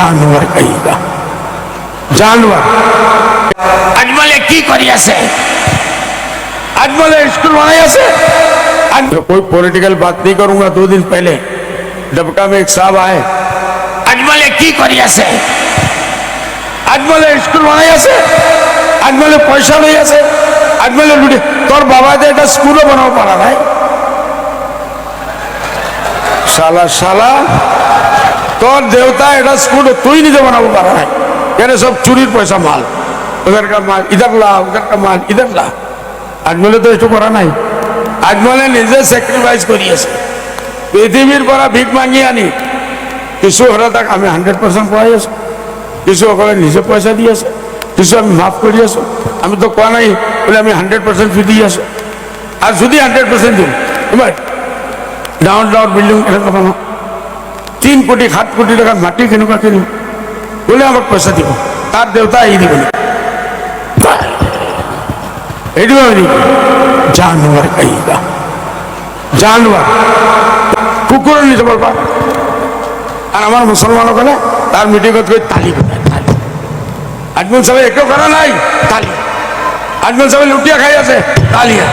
जानवर कहेगा जानवर अजमले की करी आसे अजमले स्कूल बनाई आसे कोई पॉलिटिकल बात नहीं करूंगा 2 दिन पहले डबका में एक साहब आए अजमले की करी आसे अजमले स्कूल बनाई आसे अजमले पैसा नहीं आसे अजमले लुटे तोर बाबा दे एक स्कूल बनाओ पारा भाई शाला शाला तोर देवता एक स्कूल तू ही नहीं बनाओ पारा भाई यानी सब चुरी पैसा माल उधर का माल इधर ला उधर का माल इधर ला अजमले तो इसको करा नहीं अजमले निजे सैक्रिफाइस करी আছে পৃথিবীর পৰা ভিক মাগি আনি কিছু হরা তাক আমি 100% পাই আছো কিছু অকলে নিজে পয়সা দি আছে কিছু আমি মাফ কৰি আছো আমি তো কোৱা নাই বলে আমি 100% ফি দি আছো আর যদি 100% দিম তোমার ডাউন বিল্ডিং এটা বানাবো 3 কোটি 7 কোটি টাকা মাটি কেনেকুৱা কিনিম বলে আমাক পয়সা দিব তার দেবতা এই দিব এইটো जानवर कहेगा जानवर कुकुर नहीं तो बोलबा और हमारे मुसलमानों का तार मीटिंग कोई ताली बजाए ताली अजमल सब एक करा नहीं ताली अजमल सब लुटिया खाई আছে तालियां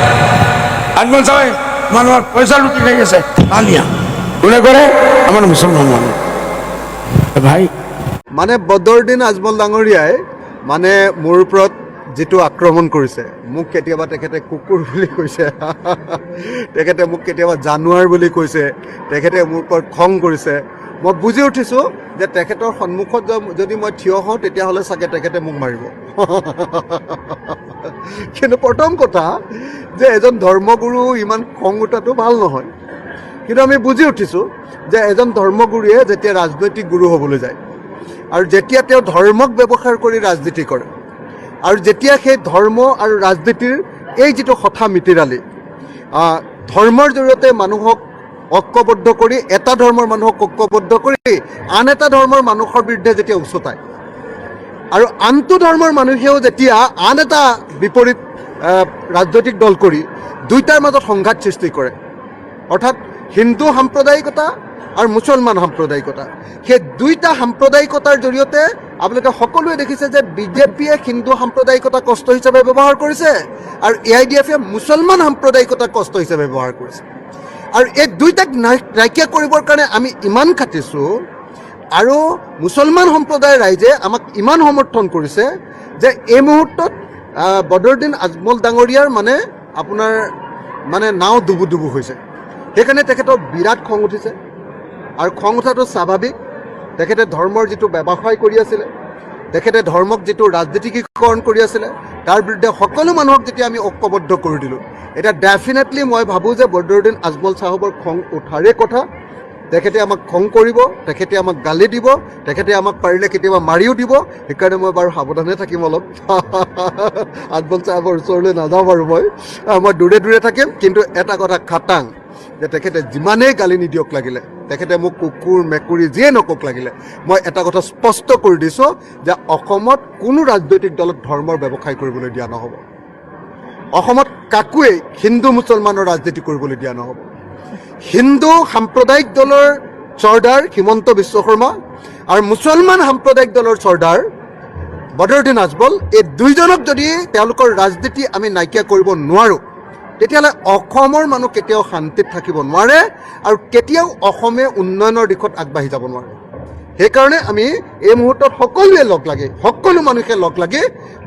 अजमल सब मानव पैसा लुटी खाई আছে तालियां কোনে করে আমার মুসলমান মানুষ ভাই মানে বদৰুদ্দিন আজমল ডাঙৰীয়াই মানে মোৰ ওপৰত যেটো আক্ৰমণ কৰিছে মোক কেতিয়াবা তেখেতে কুকুৰ বুলি কৈছে তেখেতে মোক কেতিয়াবা জানুৱাৰ বুলি কৈছে তেখেতে মোৰ ওপৰত খং কৰিছে মই বুজি উঠিছো যে তেখেতৰ সন্মুখত যদি মই থিয় হওঁ তেতিয়া হলে সাকে তেখেতে মোক মাৰিব কিন্তু প্ৰথম কথা যে এজন ধৰ্মগুৰু ইমান খং উঠাটো ভাল নহয় কিন্তু আমি বুজি উঠিছো যে এজন ধৰ্মগুৰুৱে যেতিয়া ৰাজনৈতিক গুৰু হ'বলৈ যায় আৰু যেতিয়া তেওঁ ধৰ্মক ব্যৱহাৰ কৰি ৰাজনীতি কৰে আৰু যেতিয়া সেই ধৰ্ম আৰু ৰাজনীতিৰ এই যেটো কথা মিতিৰালি ধৰ্মৰ জৰিয়তে মানুহক ঐক্যবদ্ধ কৰি এটা ধৰ্মৰ মানুহক ঐক্যবদ্ধ কৰি আন এটা ধৰ্মৰ মানুহৰ বিৰুদ্ধে যেতিয়া উচতায় আৰু আনটো ধৰ্মৰ মানুহেও যেতিয়া আন এটা বিপৰীত ৰাজনৈতিক দল কৰি দুইটাৰ মাজত সংঘাত সৃষ্টি কৰে অৰ্থাৎ হিন্দু সাম্প্ৰদায়িকতা আৰু মুছলমান সাম্প্ৰদায়িকতা সেই দুইটা সাম্প্ৰদায়িকতাৰ জৰিয়তে আপোনালোকে সকলোৱে দেখিছে যে বিজেপিয়ে হিন্দু সাম্প্ৰদায়িকতা কষ্ট হিচাপে ব্যৱহাৰ কৰিছে আৰু এআইডিএফে মুছলমান সাম্প্ৰদায়িকতা কষ্ট হিচাপে ব্যৱহাৰ কৰিছে আৰু এই দুইটাক নাইকিয়া কৰিবৰ কাৰণে আমি ইমান খাটিছো আৰু মুছলমান সম্প্ৰদায়ৰ ৰাইজে আমাক ইমান সমৰ্থন কৰিছে যে এই মুহূৰ্তত বদৰুদ্দিন আজমল ডাঙৰীয়াৰ মানে আপোনাৰ মানে নাও ডুবু ডুবু হৈছে সেইকাৰণে তেখেতৰ বিৰাট খং উঠিছে আৰু খং উঠাটো স্বাভাৱিক তেখেতে ধৰ্মৰ যেটো ব্যৱসায় কৰি আছিল তেখেতে ধৰ্মক যেটো ৰাজনীতিকৰণ কৰি আছিল তাৰ বিৰুদ্ধে সকলো মানুহক যেতিয়া আমি ঐক্যবদ্ধ কৰি দিলো এটা ডেফিনেটলি মই ভাবো যে বদৰুদ্দিন আজমল সাহেবৰ খং উঠাৰে কথা তেখেতে আমাক খং কৰিব তেখেতে আমাক গালি দিব তেখেতে আমাক পাৰিলে কেতিয়াবা মাৰিও দিব সেইকাৰণে মই বাৰু সাৱধানে থাকিম অলপ আজমল সাহেবৰ ওচৰলৈ নাযাওঁ বাৰু মই দূৰে দূৰে থাকিম কিন্তু এটা কথা খাটাং যে তেখেতে যিমানেই গালি নিদিয়ক লাগিলে তেখেতে মোক কুকুৰ মেকুৰী যিয়ে নকক লাগিলে মই এটা কথা স্পষ্ট কৰি দিছো যে অসমত কোনো ৰাজনৈতিক দলক ধৰ্মৰ ব্যৱসায় কৰিবলৈ দিয়া নহব অসমত কাকুৱে হিন্দু মুছলমানৰ ৰাজনীতি কৰিবলৈ দিয়া নহব হিন্দু সাম্প্ৰদায়িক দলৰ চৰ্দাৰ হিমন্ত বিশ্ব শৰ্মা আৰু মুছলমান সাম্প্ৰদায়িক দলৰ চৰ্দাৰ বদৰুদ্দিন আজমল এই দুইজনক যদি তেওঁলোকৰ ৰাজনীতি আমি নাইকিয়া কৰিব নোৱাৰো তেতিয়াহ'লে অসমৰ মানুহ কেতিয়াও শান্তিত থাকিব নোৱাৰে আৰু কেতিয়াও অসমে উন্নয়নৰ দিশত আগবাঢ়ি যাব নোৱাৰে সেইকাৰণে আমি এই মুহূৰ্তত সকলোৱে লগ লাগি সকলো মানুহে লগ লাগি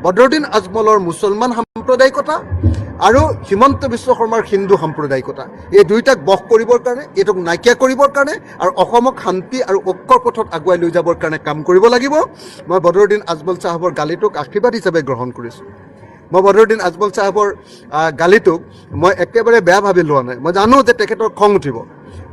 বদৰুদ্দিন আজমলৰ মুছলমান সাম্প্ৰদায়িকতা আৰু হিমন্ত বিশ্ব শৰ্মাৰ হিন্দু সাম্প্ৰদায়িকতা এই দুইটাক বশ কৰিবৰ কাৰণে এইটোক নাইকিয়া কৰিবৰ কাৰণে আৰু অসমক শান্তি আৰু ঐক্যৰ পথত আগুৱাই লৈ যাবৰ কাৰণে কাম কৰিব লাগিব মই বদৰুদ্দিন আজমল সাহেবৰ গালিটোক আশীৰ্বাদ হিচাপে গ্ৰহণ কৰিছোঁ মই বদৰুদ্দিন আজমল সাহেবৰ গালিটোক মই একেবাৰে বেয়া ভাবি লোৱা নাই মই জানো যে তেখেতৰ খং উঠিব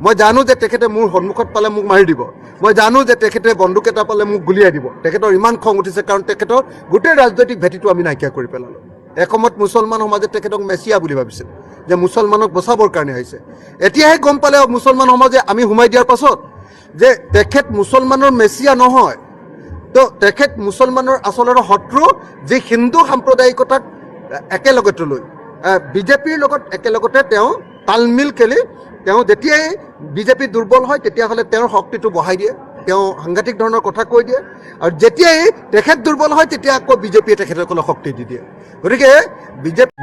মই জানো যে তেখেতে মোৰ সন্মুখত পালে মোক মাৰি দিব মই জানো যে তেখেতে বন্দুক এটা পালে মোক গুলিয়াই দিব তেখেতৰ ইমান খং উঠিছে কাৰণ তেখেতৰ গোটেই ৰাজনৈতিক ভেটিটো আমি নাইকিয়া কৰি পেলালোঁ একমত মুছলমান সমাজে তেখেতক মেছিয়া বুলি ভাবিছিল যে মুছলমানক বচাবৰ কাৰণে আহিছে এতিয়াহে গম পালে মুছলমান সমাজে আমি সোমাই দিয়াৰ পাছত যে তেখেত মুছলমানৰ মেছিয়া নহয় তো তেখেত মুছলমানৰ আচলতে শত্ৰু যে হিন্দু সাম্প্ৰদায়িকতাক একেলগতে লৈ বিজেপিৰ লগত একেলগতে তেওঁ তালমিল খেলি তেওঁ যেতিয়াই বিজেপি দুৰ্বল হয় তেতিয়াহ'লে তেওঁৰ শক্তিটো বঢ়াই দিয়ে তেওঁ সাংঘাতিক ধৰণৰ কথা কৈ দিয়ে আৰু যেতিয়াই তেখেত দুৰ্বল হয় তেতিয়া আকৌ বিজেপিয়ে তেখেতসকলক শক্তি দি দিয়ে। গতিকে বিজেপি